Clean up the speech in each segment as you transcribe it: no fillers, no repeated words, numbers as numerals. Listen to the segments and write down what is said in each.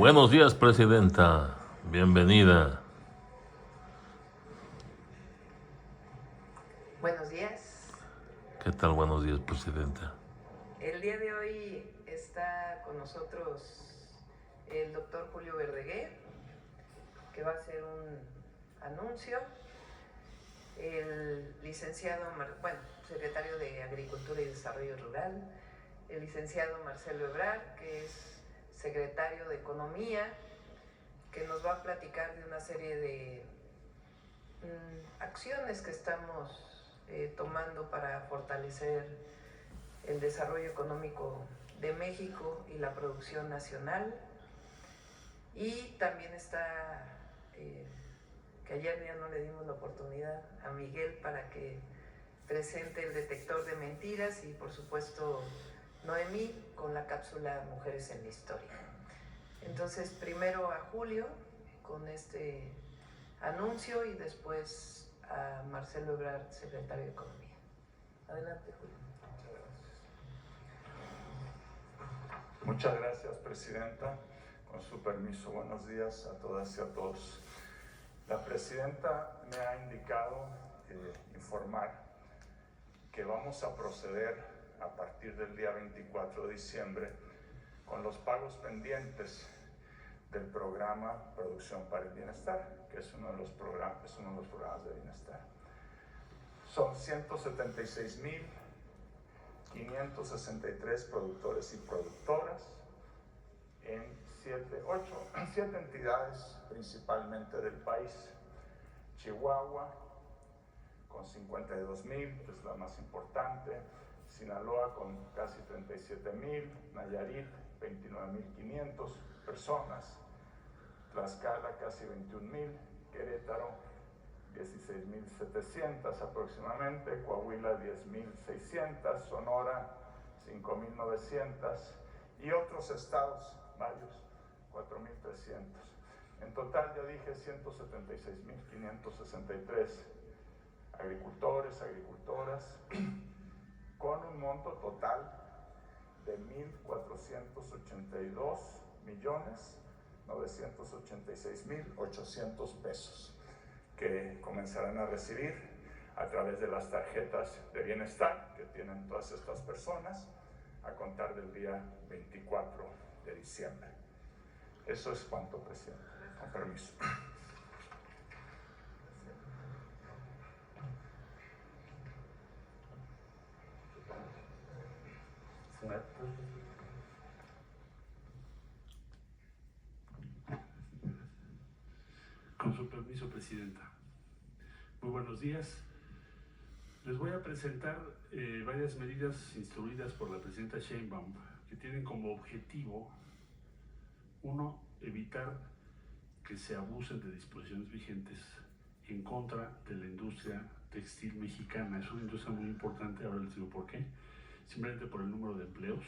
Buenos días, Presidenta. Bienvenida. Buenos días. ¿Qué tal? Buenos días, Presidenta. El día de hoy está con nosotros el doctor Julio Verdeguer, que va a hacer un anuncio. El licenciado, secretario de Agricultura y Desarrollo Rural, el licenciado Marcelo Ebrard, que es secretario de Economía, que nos va a platicar de una serie de acciones que estamos tomando para fortalecer el desarrollo económico de México y la producción nacional. Y también está, que ayer ya no le dimos la oportunidad a Miguel para que presente el detector de mentiras, y por supuesto Noemí con la cápsula Mujeres en la Historia. Entonces, primero a Julio con este anuncio y después a Marcelo Ebrard, secretario de Economía. Adelante, Julio. Muchas gracias, Presidenta. Con su permiso, buenos días a todas y a todos. La Presidenta me ha indicado informar que vamos a proceder a partir del día 24 de diciembre con los pagos pendientes del programa Producción para el Bienestar, que es uno de los programas de bienestar. Son 176,563 productores y productoras en 7 entidades principalmente del país. Chihuahua con 52,000, que es la más importante, Sinaloa con casi 37,000, Nayarit 29,500 personas, Tlaxcala casi 21,000, Querétaro 16,700 aproximadamente, Coahuila 10,600, Sonora 5,900 y otros estados, varios, 4,300. En total, ya dije, 176,563 agricultores, agricultoras, con un monto total de 1,442,986,800 pesos, que comenzarán a recibir a través de las tarjetas de bienestar que tienen todas estas personas a contar del día 24 de diciembre. Eso es cuanto, Presidente. Con permiso. Con su permiso, Presidenta. Muy buenos días. Les voy a presentar varias medidas instruidas por la Presidenta Sheinbaum que tienen como objetivo, uno, evitar que se abusen de disposiciones vigentes en contra de la industria textil mexicana. Es una industria muy importante, ahora les digo por qué. Simplemente por el número de empleos.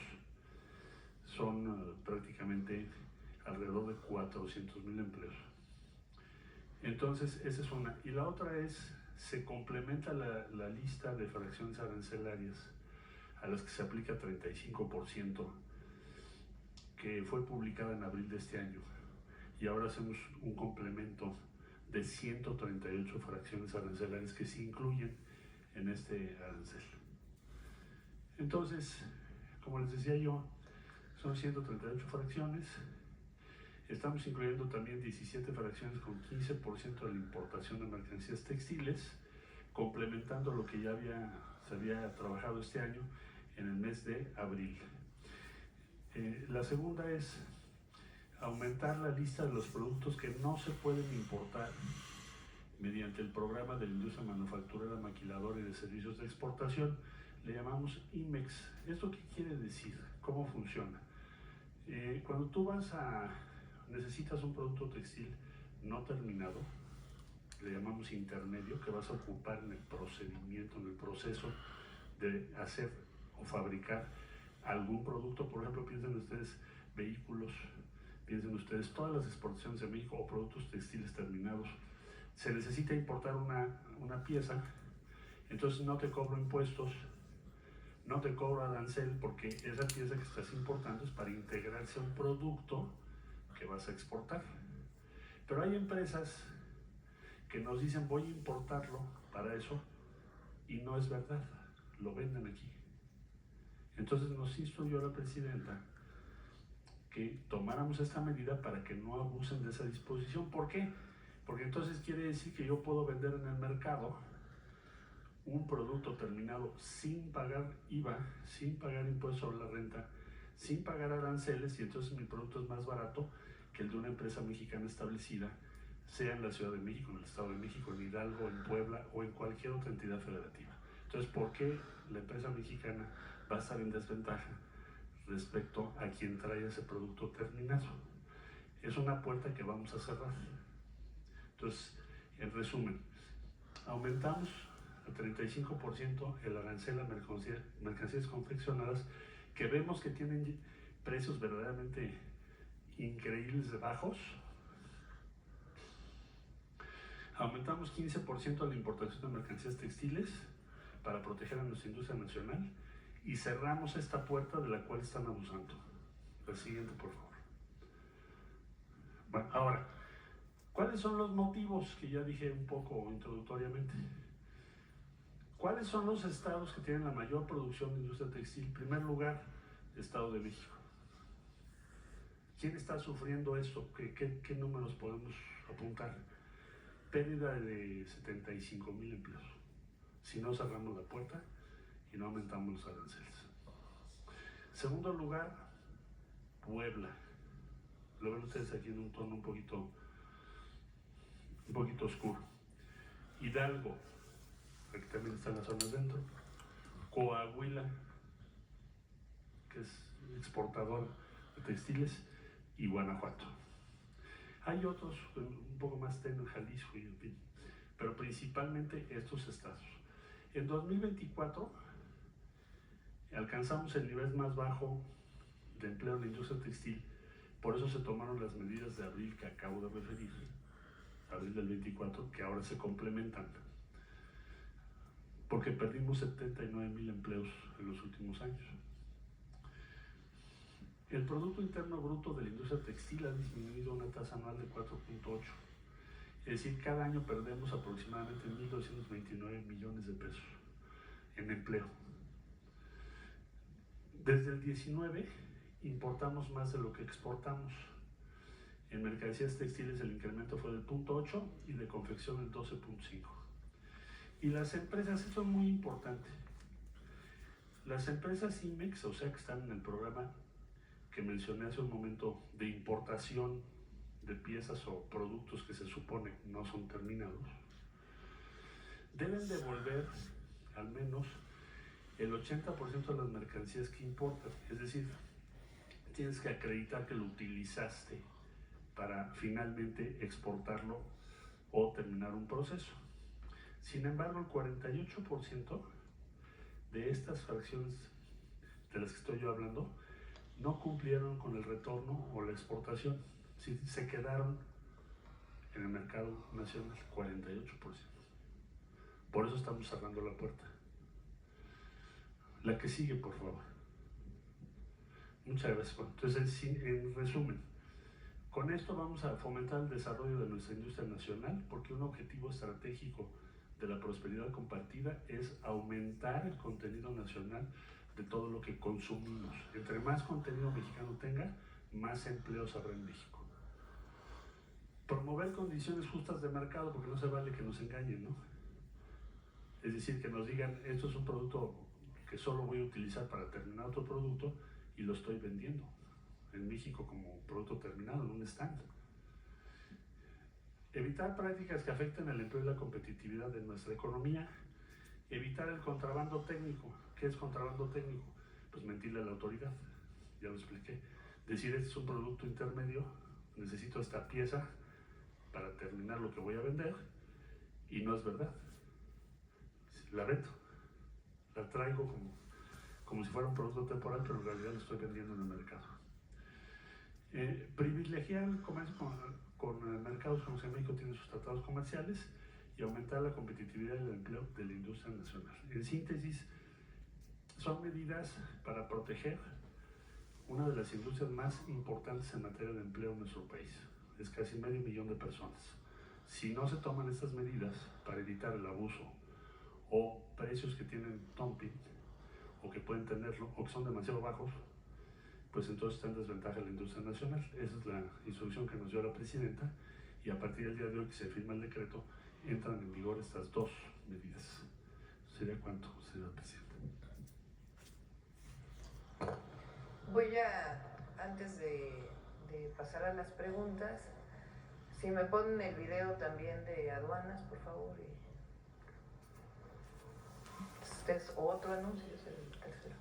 Son prácticamente alrededor de 400,000 empleos. Entonces, esa es una. Y la otra es, se complementa la lista de fracciones arancelarias a las que se aplica 35%, que fue publicada en abril de este año. Y ahora hacemos un complemento de 138 fracciones arancelarias que se incluyen en este arancel. Entonces, como les decía yo, son 138 fracciones. Estamos incluyendo también 17 fracciones con 15% de la importación de mercancías textiles, complementando lo que ya se había trabajado este año en el mes de abril. La segunda es aumentar la lista de los productos que no se pueden importar mediante el programa de la industria manufacturera, maquiladora y de servicios de exportación. Le llamamos IMEX. ¿Esto qué quiere decir? ¿Cómo funciona? Cuando tú necesitas un producto textil no terminado, le llamamos intermedio, que vas a ocupar en el procedimiento, en el proceso de hacer o fabricar algún producto. Por ejemplo, piensen ustedes vehículos, piensen ustedes todas las exportaciones de México o productos textiles terminados. Se necesita importar una pieza, entonces no te cobro impuestos, no te cobro arancel, porque esa pieza que estás importando es para integrarse a un producto que vas a exportar. Pero hay empresas que nos dicen voy a importarlo para eso y no es verdad, lo venden aquí. Entonces nos instruyó la presidenta que tomáramos esta medida para que no abusen de esa disposición. ¿Por qué? Porque entonces quiere decir que yo puedo vender en el mercado un producto terminado sin pagar IVA, sin pagar impuesto sobre la renta, sin pagar aranceles, y entonces mi producto es más barato que el de una empresa mexicana establecida, sea en la Ciudad de México, en el Estado de México, en Hidalgo, en Puebla o en cualquier otra entidad federativa. Entonces, ¿por qué la empresa mexicana va a estar en desventaja respecto a quien trae ese producto terminado? Es una puerta que vamos a cerrar. Entonces, en resumen, aumentamos a 35% el arancel a mercancías confeccionadas, que vemos que tienen precios verdaderamente increíbles de bajos. Aumentamos 15% la importación de mercancías textiles para proteger a nuestra industria nacional y cerramos esta puerta de la cual están abusando. La siguiente, por favor. Bueno, ahora, ¿cuáles son los motivos que ya dije un poco introductoriamente? ¿Cuáles son los estados que tienen la mayor producción de industria textil? En primer lugar, Estado de México. ¿Quién está sufriendo esto? ¿Qué números podemos apuntar? Pérdida de 75,000 empleos si no cerramos la puerta y no aumentamos los aranceles. Segundo lugar, Puebla. Lo ven ustedes aquí en un tono un poquito oscuro. Hidalgo, aquí también están las zonas dentro. Coahuila, que es exportador de textiles, y Guanajuato. Hay otros un poco más tenues, Jalisco y en fin, pero principalmente estos estados. En 2024 alcanzamos el nivel más bajo de empleo en la industria textil, por eso se tomaron las medidas de abril que acabo de referir, abril del 24, que ahora se complementan, porque perdimos 79,000 empleos en los últimos años. El Producto Interno Bruto de la industria textil ha disminuido a una tasa anual de 4.8. Es decir, cada año perdemos aproximadamente 1.229 millones de pesos en empleo. Desde el 19 importamos más de lo que exportamos. En mercancías textiles el incremento fue del 0.8 y de confección el 12.5. Y las empresas, esto es muy importante, las empresas IMEX, o sea que están en el programa que mencioné hace un momento de importación de piezas o productos que se supone no son terminados, deben devolver al menos el 80% de las mercancías que importan. Es decir, tienes que acreditar que lo utilizaste para finalmente exportarlo o terminar un proceso. Sin embargo, el 48% de estas fracciones de las que estoy yo hablando no cumplieron con el retorno o la exportación, sí, se quedaron en el mercado nacional, 48%. Por eso estamos cerrando la puerta. La que sigue, por favor. Muchas gracias. Bueno, entonces, en resumen, con esto vamos a fomentar el desarrollo de nuestra industria nacional, porque un objetivo estratégico de la prosperidad compartida es aumentar el contenido nacional de todo lo que consumimos. Entre más contenido mexicano tenga, más empleos habrá en México. Promover condiciones justas de mercado, porque no se vale que nos engañen, ¿no? Es decir, que nos digan, esto es un producto que solo voy a utilizar para terminar otro producto y lo estoy vendiendo en México como producto terminado en un stand. Evitar prácticas que afecten el empleo y la competitividad de nuestra economía. Evitar el contrabando técnico. ¿Qué es contrabando técnico? Pues mentirle a la autoridad, ya lo expliqué. Decir, este es un producto intermedio, necesito esta pieza para terminar lo que voy a vender, y no es verdad. La vendo, la traigo como si fuera un producto temporal, pero en realidad lo estoy vendiendo en el mercado. Privilegiar el comercio con mercados como en México tiene sus tratados comerciales, y aumentar la competitividad del empleo de la industria nacional. En síntesis, son medidas para proteger una de las industrias más importantes en materia de empleo en nuestro país. Es casi 500,000 de personas. Si no se toman estas medidas para evitar el abuso o precios que tienen dumping o que pueden tenerlo o que son demasiado bajos, pues entonces está en desventaja la industria nacional. Esa es la instrucción que nos dio la presidenta y a partir del día de hoy que se firma el decreto entran en vigor estas dos medidas. ¿Sería cuánto, señora presidenta? Voy a, antes de pasar a las preguntas, si me ponen el video también de aduanas, por favor. Este es otro anuncio, es el tercero.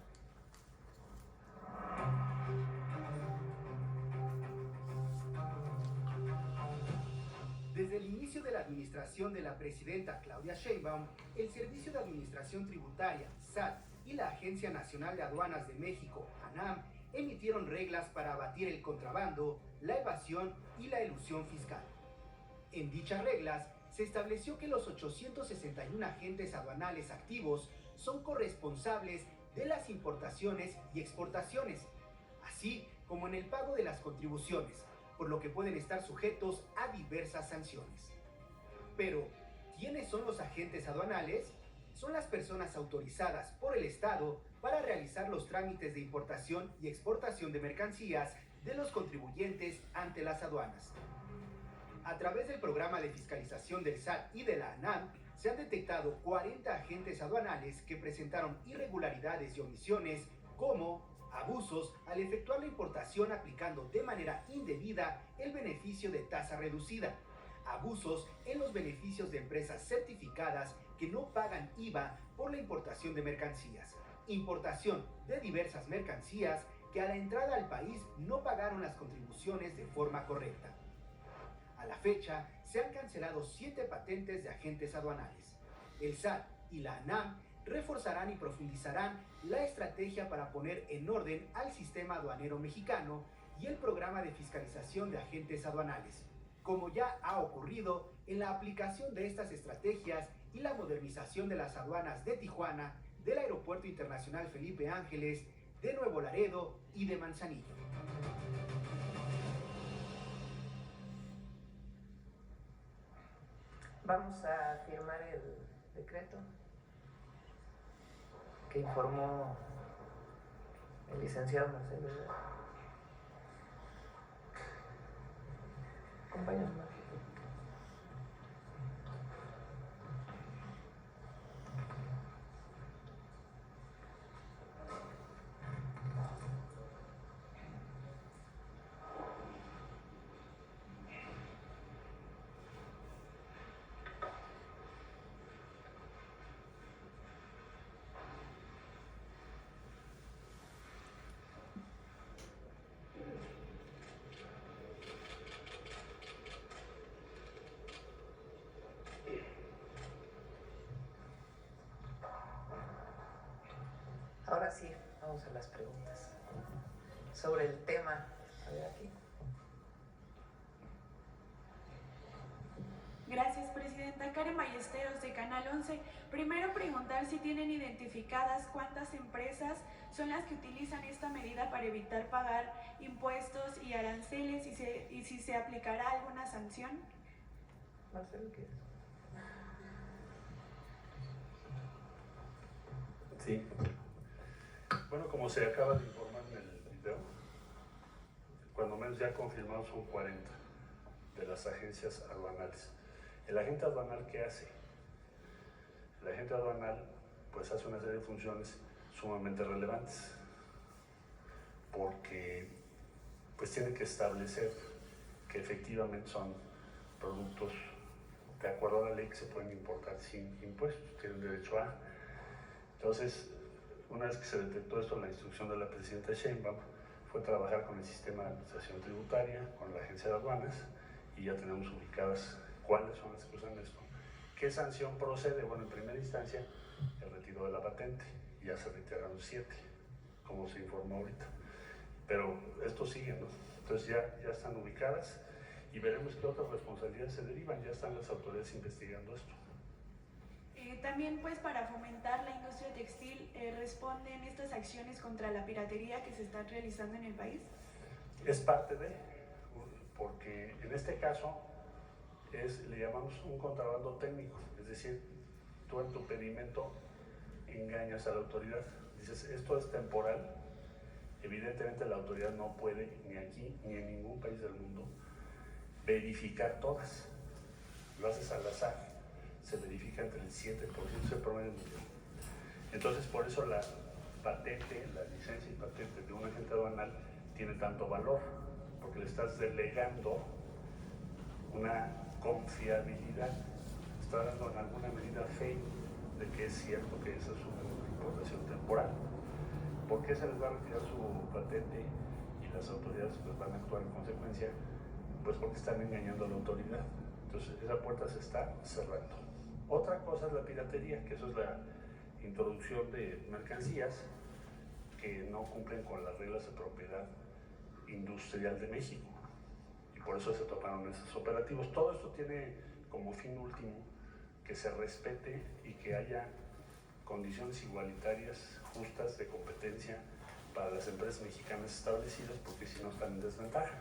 Desde el inicio de la administración de la presidenta Claudia Sheinbaum, el Servicio de Administración Tributaria, SAT, y la Agencia Nacional de Aduanas de México, ANAM, emitieron reglas para abatir el contrabando, la evasión y la elusión fiscal. En dichas reglas, se estableció que los 861 agentes aduanales activos son corresponsables de las importaciones y exportaciones, así como en el pago de las contribuciones, por lo que pueden estar sujetos a diversas sanciones. Pero, ¿quiénes son los agentes aduanales? Son las personas autorizadas por el Estado para realizar los trámites de importación y exportación de mercancías de los contribuyentes ante las aduanas. A través del programa de fiscalización del SAT y de la ANAM, se han detectado 40 agentes aduanales que presentaron irregularidades y omisiones como abusos al efectuar la importación aplicando de manera indebida el beneficio de tasa reducida, abusos en los beneficios de empresas certificadas que no pagan IVA por la importación de mercancías, importación de diversas mercancías que a la entrada al país no pagaron las contribuciones de forma correcta. A la fecha, se han cancelado 7 patentes de agentes aduanales. El SAT y la ANAM reforzarán y profundizarán la estrategia para poner en orden al sistema aduanero mexicano y el programa de fiscalización de agentes aduanales, como ya ha ocurrido en la aplicación de estas estrategias y la modernización de las aduanas de Tijuana, del Aeropuerto Internacional Felipe Ángeles, de Nuevo Laredo y de Manzanillo. Vamos a firmar el decreto que informó el licenciado Marcelo. Acompáñanos. Ahora sí, vamos a las preguntas sobre el tema. A ver aquí. Gracias, Presidenta. Karen Ballesteros, de Canal 11. Primero, preguntar si tienen identificadas cuántas empresas son las que utilizan esta medida para evitar pagar impuestos y aranceles y si se aplicará alguna sanción. Marcelo, ¿qué es? Sí. Bueno, como se acaba de informar en el video, cuando menos ya confirmados son 40 de las agencias aduanales. ¿El agente aduanal qué hace? El agente aduanal pues hace una serie de funciones sumamente relevantes porque pues tiene que establecer que efectivamente son productos de acuerdo a la ley que se pueden importar sin impuestos, tienen derecho a. Entonces, una vez que se detectó esto, la instrucción de la presidenta Sheinbaum fue trabajar con el sistema de administración tributaria, con la agencia de aduanas, y ya tenemos ubicadas cuáles son las que usan esto. ¿Qué sanción procede? Bueno, en primera instancia, el retiro de la patente, ya se retiraron 7, como se informó ahorita. Pero esto sigue, ¿no? Entonces ya están ubicadas y veremos qué otras responsabilidades se derivan, ya están las autoridades investigando esto. También pues para fomentar la industria textil, ¿responden estas acciones contra la piratería que se están realizando en el país? Es parte de, porque en este caso le llamamos un contrabando técnico, es decir, tú en tu pedimento engañas a la autoridad, dices esto es temporal, evidentemente la autoridad no puede ni aquí ni en ningún país del mundo verificar todas, lo haces al azar, se verifica entre el 7%, es el promedio mundial. Entonces por eso la patente, la licencia y patente de un agente aduanal tiene tanto valor, porque le estás delegando una confiabilidad, está dando en alguna medida fe de que es cierto que esa es una importación temporal. ¿Por qué se les va a retirar su patente y las autoridades pues van a actuar en consecuencia? Pues porque están engañando a la autoridad. Entonces esa puerta se está cerrando. Otra cosa es la piratería, que eso es la introducción de mercancías que no cumplen con las reglas de propiedad industrial de México. Y por eso se tomaron esos operativos. Todo esto tiene como fin último que se respete y que haya condiciones igualitarias, justas, de competencia para las empresas mexicanas establecidas, porque si no están en desventaja.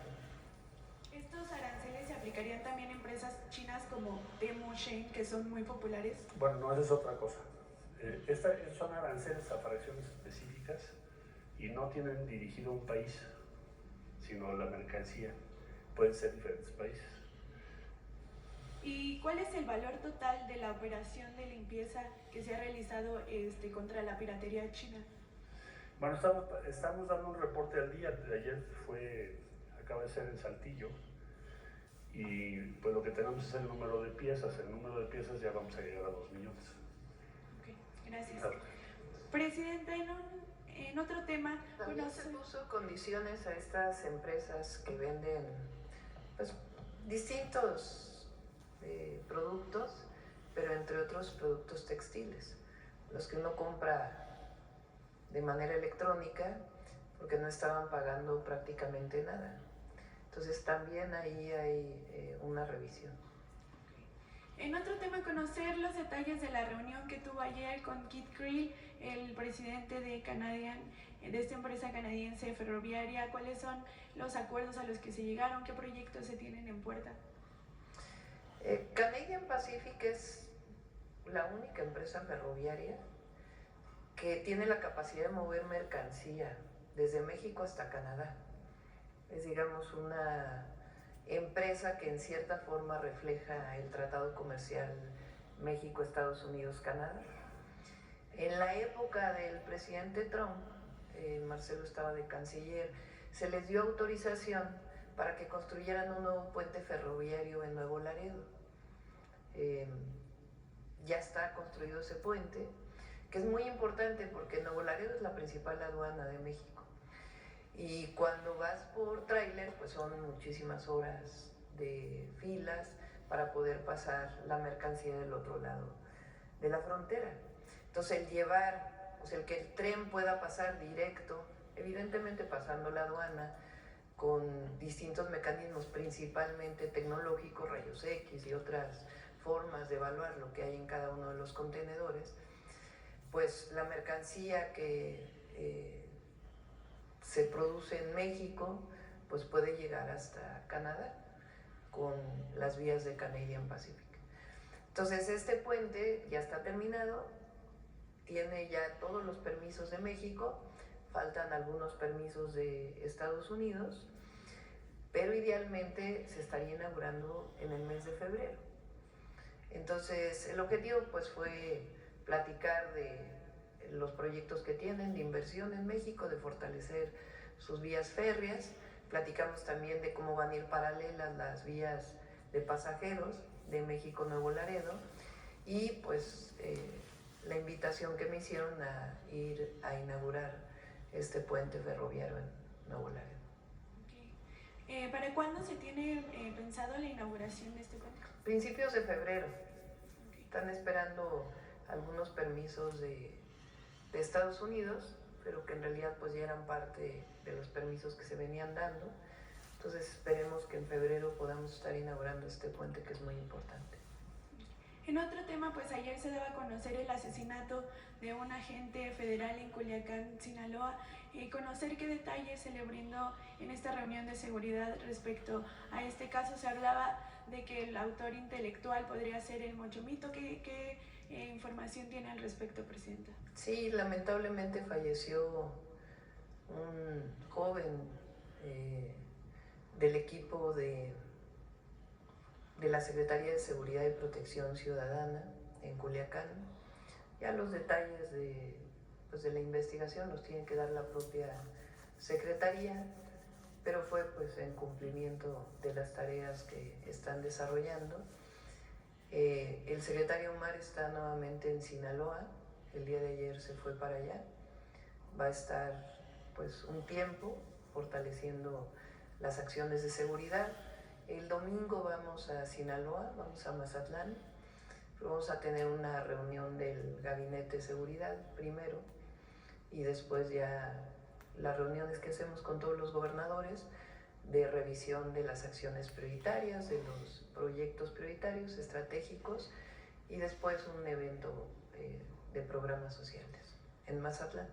¿Estos aranceles se aplicarían también a empresas chinas como Temu, Shein, que son muy populares? Bueno, no, esa es otra cosa. Son aranceles a fracciones específicas y no tienen dirigido a un país, sino a la mercancía. Pueden ser diferentes países. ¿Y cuál es el valor total de la operación de limpieza que se ha realizado contra la piratería china? Bueno, estamos dando un reporte al día. De ayer acaba de ser en Saltillo. Y pues lo que tenemos es el número de piezas. El número de piezas ya vamos a llegar a 2 millones. Ok, gracias. Presidente, en otro tema... También se puso condiciones a estas empresas que venden pues, distintos productos, pero entre otros productos textiles, los que uno compra de manera electrónica porque no estaban pagando prácticamente nada. Entonces también ahí hay una revisión. En otro tema, conocer los detalles de la reunión que tuvo ayer con Keith Creel, el presidente de esta empresa canadiense ferroviaria. ¿Cuáles son los acuerdos a los que se llegaron? ¿Qué proyectos se tienen en puerta? Canadian Pacific es la única empresa ferroviaria que tiene la capacidad de mover mercancía desde México hasta Canadá. Es, digamos, una empresa que en cierta forma refleja el Tratado Comercial México, Estados Unidos, Canadá. En la época del presidente Trump, Marcelo estaba de canciller, se les dio autorización para que construyeran un nuevo puente ferroviario en Nuevo Laredo. Ya está construido ese puente, que es muy importante porque Nuevo Laredo es la principal aduana de México. Y cuando vas por tráiler, pues son muchísimas horas de filas para poder pasar la mercancía del otro lado de la frontera. Entonces el llevar, o sea, el que el tren pueda pasar directo, evidentemente pasando la aduana, con distintos mecanismos, principalmente tecnológicos, rayos X y otras formas de evaluar lo que hay en cada uno de los contenedores, pues la mercancía que se produce en México, pues puede llegar hasta Canadá con las vías de Canadian Pacific. Entonces este puente ya está terminado, tiene ya todos los permisos de México, faltan algunos permisos de Estados Unidos, pero idealmente se estaría inaugurando en el mes de febrero. Entonces el objetivo pues fue platicar de los proyectos que tienen de inversión en México, de fortalecer sus vías férreas. Platicamos también de cómo van a ir paralelas las vías de pasajeros de México Nuevo Laredo y pues la invitación que me hicieron a ir a inaugurar este puente ferroviario en Nuevo Laredo. Okay. ¿Para cuándo se tiene pensado la inauguración de este puente? Principios de febrero. Okay. Están esperando algunos permisos de Estados Unidos, pero que en realidad pues ya eran parte de los permisos que se venían dando. Entonces esperemos que en febrero podamos estar inaugurando este puente que es muy importante. En otro tema, pues ayer se daba a conocer el asesinato de un agente federal en Culiacán, Sinaloa. Conocer qué detalles se le brindó en esta reunión de seguridad respecto a este caso. Se hablaba de que el autor intelectual podría ser el Mochomito. ¿Qué información tiene al respecto, Presidenta? Sí, lamentablemente falleció un joven del equipo de la Secretaría de Seguridad y Protección Ciudadana en Culiacán. Ya los detalles de la investigación los tiene que dar la propia Secretaría, pero fue pues en cumplimiento de las tareas que están desarrollando. El secretario Omar está nuevamente en Sinaloa, el día de ayer se fue para allá, va a estar pues un tiempo fortaleciendo las acciones de seguridad. El domingo vamos a Sinaloa, vamos a Mazatlán, vamos a tener una reunión del Gabinete de Seguridad primero y después ya las reuniones que hacemos con todos los gobernadores de revisión de las acciones prioritarias, de los proyectos prioritarios, estratégicos y después un evento de programas sociales en Mazatlán.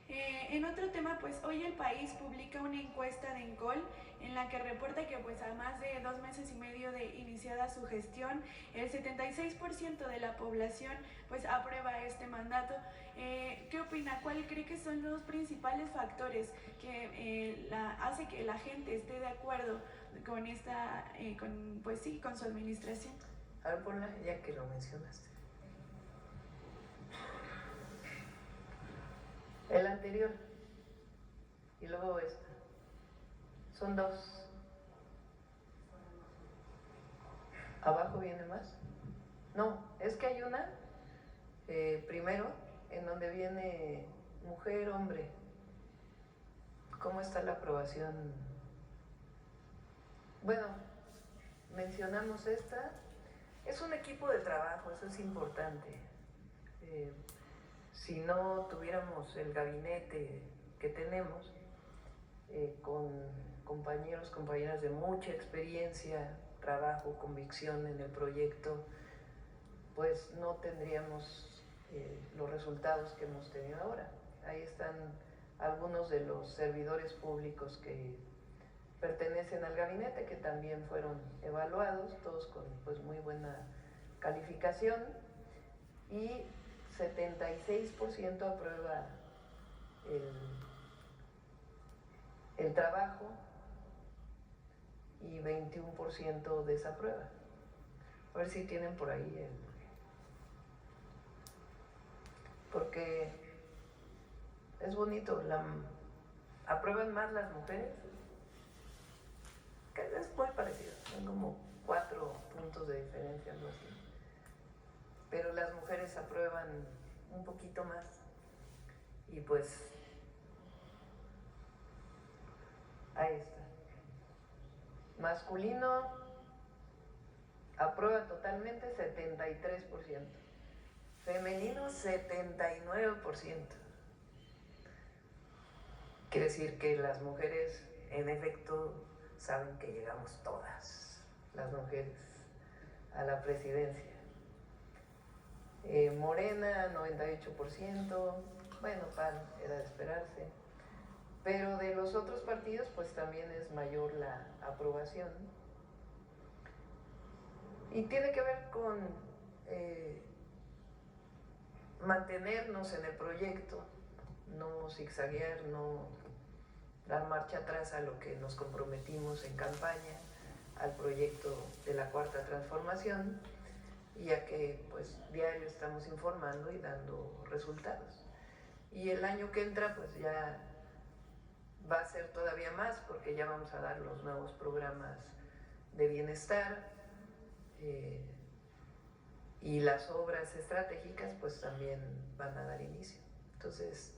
En otro tema, pues hoy El País publica una encuesta de ENCOL en la que reporta que pues a más de 2 meses y medio de iniciada su gestión, el 76% de la población pues aprueba este mandato. ¿Qué opina? ¿Cuál cree que son los principales factores que hace que la gente esté de acuerdo con esta, con su administración? A ver, ponla ya que lo mencionaste. El anterior y luego esta. Son dos. ¿Abajo viene más? No, es que hay una, primero, en donde viene mujer, hombre. ¿Cómo está la aprobación? Bueno, mencionamos esta. Es un equipo de trabajo, eso es importante. Si no tuviéramos el gabinete que tenemos, con compañeros, compañeras de mucha experiencia, trabajo, convicción en el proyecto, pues no tendríamos los resultados que hemos tenido ahora. Ahí están algunos de los servidores públicos que pertenecen al gabinete, que también fueron evaluados, todos con pues muy buena calificación, y 76% aprueba el trabajo y 21% desaprueba. A ver si tienen por ahí porque es bonito, aprueban más las mujeres, que es muy parecido, son como 4 puntos de diferencia, algo así. Pero las mujeres aprueban un poquito más y pues ahí está. Masculino aprueba totalmente 73%, femenino 79%. Quiere decir que las mujeres en efecto saben que llegamos todas las mujeres a la presidencia. Morena 98%, bueno, PAN era de esperarse, pero de los otros partidos pues también es mayor la aprobación y tiene que ver con mantenernos en el proyecto, no zigzaguear, no dar marcha atrás a lo que nos comprometimos en campaña, al proyecto de la Cuarta Transformación, ya que pues diario estamos informando y dando resultados. Y el año que entra pues ya va a ser todavía más, porque ya vamos a dar los nuevos programas de bienestar y las obras estratégicas pues también van a dar inicio. Entonces,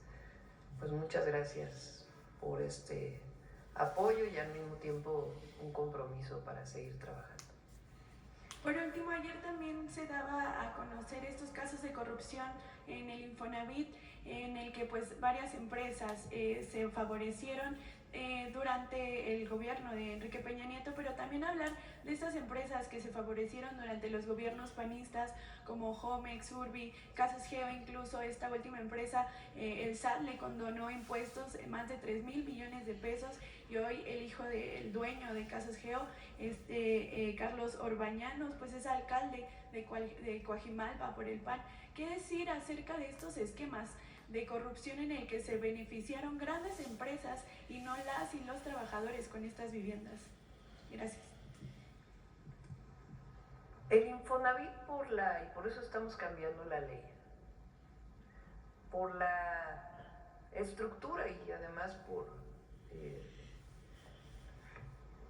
pues muchas gracias por este apoyo y al mismo tiempo un compromiso para seguir trabajando. Por último, ayer también se daba a conocer estos casos de corrupción en el Infonavit, en el que pues varias empresas se favorecieron durante el gobierno de Enrique Peña Nieto, pero también hablar de estas empresas que se favorecieron durante los gobiernos panistas como Homex, Urbi, Casas Geo, incluso esta última empresa, el SAT le condonó impuestos más de 3,000 millones de pesos, y hoy el hijo del dueño de Casas Geo, Carlos Orbañanos, pues es alcalde de Coajimalpa por el PAN. ¿Qué decir acerca de estos esquemas de corrupción en el que se beneficiaron grandes empresas y no las y los trabajadores con estas viviendas? Gracias. El Infonavit y por eso estamos cambiando la ley, por la estructura y además por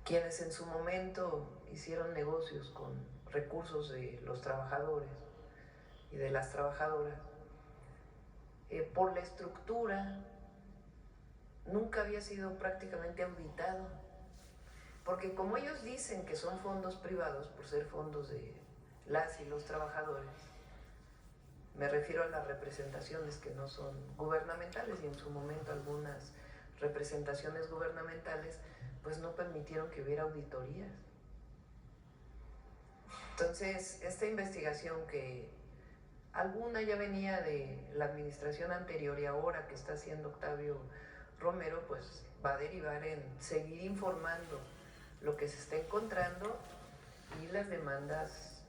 quienes en su momento hicieron negocios con recursos de los trabajadores y de las trabajadoras, por la estructura, nunca había sido prácticamente auditado, porque como ellos dicen que son fondos privados por ser fondos de las y los trabajadores, me refiero a las representaciones que no son gubernamentales, y en su momento algunas representaciones gubernamentales pues no permitieron que hubiera auditorías. Entonces, esta investigación, que alguna ya venía de la administración anterior y ahora que está haciendo Octavio Romero, pues va a derivar en seguir informando lo que se está encontrando y las demandas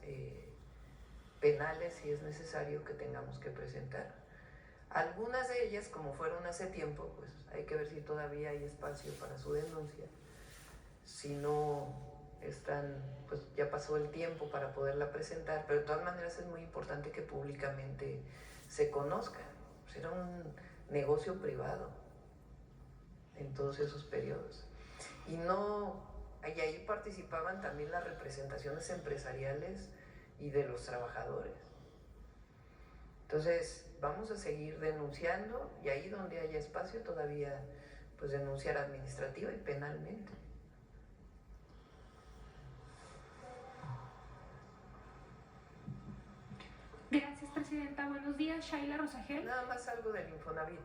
penales, si es necesario, que tengamos que presentar. Algunas de ellas, como fueron hace tiempo, pues hay que ver si todavía hay espacio para su denuncia. Si no están, pues ya pasó el tiempo para poderla presentar, pero de todas maneras es muy importante que públicamente se conozca. Pues era un negocio privado en todos esos periodos. Y ahí participaban también las representaciones empresariales y de los trabajadores. Entonces, vamos a seguir denunciando, y ahí donde haya espacio todavía, pues denunciar administrativa y penalmente. Gracias, Presidenta. Buenos días, Shaila Rosagel. Nada más algo del Infonavit,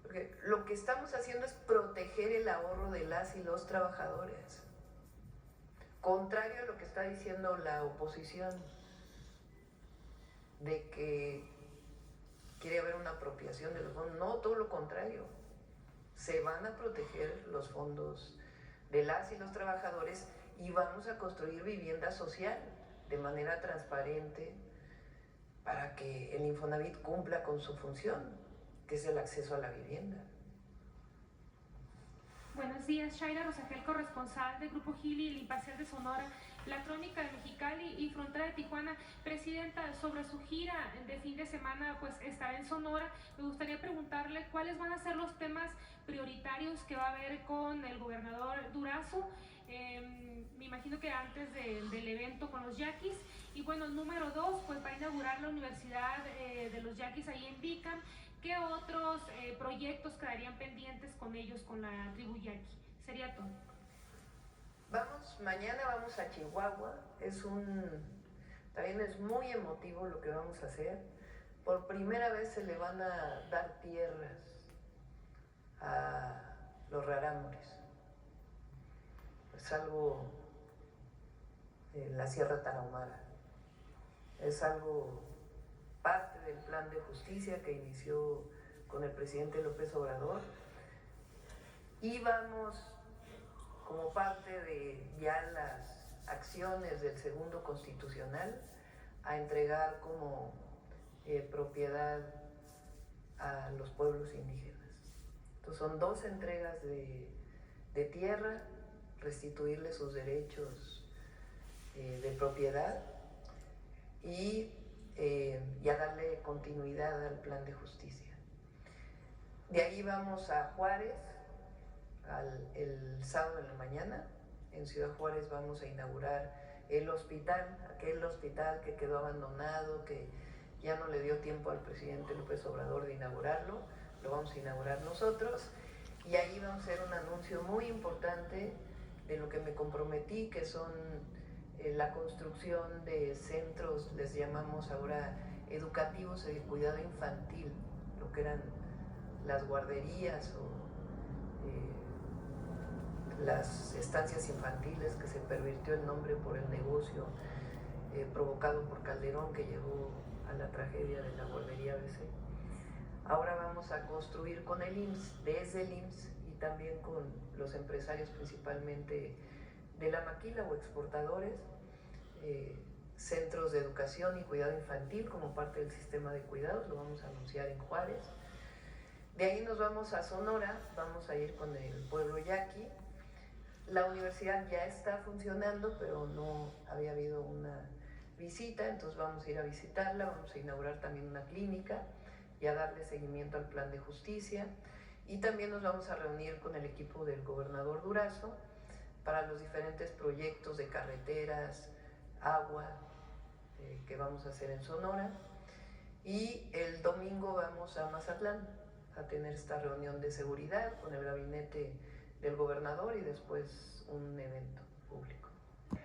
porque lo que estamos haciendo es proteger el ahorro de las y los trabajadores, contrario a lo que está diciendo la oposición, de que quiere haber una apropiación de los fondos. No, todo lo contrario, se van a proteger los fondos de las y los trabajadores, y vamos a construir vivienda social de manera transparente para que el Infonavit cumpla con su función, que es el acceso a la vivienda. Buenos días, Shaila Rosagel, corresponsal del Grupo Gili, El Imparcial de Sonora, La Crónica de Mexicali y Frontera de Tijuana. Presidenta, sobre su gira de fin de semana, pues estará en Sonora. Me gustaría preguntarle cuáles van a ser los temas prioritarios que va a haber con el gobernador Durazo. Me imagino que antes del evento con los yaquis. Y bueno, número 2, pues va a inaugurar la Universidad de los Yaquis ahí en Bicam. ¿Qué otros proyectos quedarían pendientes con ellos, con la tribu yaqui? Sería todo. Mañana vamos a Chihuahua. También es muy emotivo lo que vamos a hacer. Por primera vez se le van a dar tierras a los rarámuris. Es algo en la Sierra Tarahumara. Es algo parte del plan de justicia que inició con el presidente López Obrador, y vamos, como parte de ya las acciones del segundo constitucional, a entregar como propiedad a los pueblos indígenas. Entonces son 2 entregas de tierra, restituirles sus derechos de propiedad y a darle continuidad al plan de justicia. De ahí vamos a Juárez el sábado en la mañana. En Ciudad Juárez vamos a inaugurar el hospital, aquel hospital que quedó abandonado, que ya no le dio tiempo al presidente López Obrador de inaugurarlo. Lo vamos a inaugurar nosotros, y ahí vamos a hacer un anuncio muy importante de lo que me comprometí, que son la construcción de centros, les llamamos ahora educativos de cuidado infantil, lo que eran las guarderías o las estancias infantiles, que se pervirtió el nombre por el negocio provocado por Calderón, que llevó a la tragedia de la guardería ABC. Ahora vamos a construir con el IMSS, desde el IMSS y también con los empresarios principalmente de la maquila o exportadores, centros de educación y cuidado infantil como parte del sistema de cuidados, lo vamos a anunciar en Juárez. De ahí nos vamos a Sonora, vamos a ir con el pueblo yaqui. La universidad ya está funcionando, pero no había habido una visita, entonces vamos a ir a visitarla, vamos a inaugurar también una clínica y a darle seguimiento al plan de justicia. Y también nos vamos a reunir con el equipo del gobernador Durazo para los diferentes proyectos de carreteras, agua, que vamos a hacer en Sonora. Y el domingo vamos a Mazatlán a tener esta reunión de seguridad con el gabinete del gobernador y después un evento público.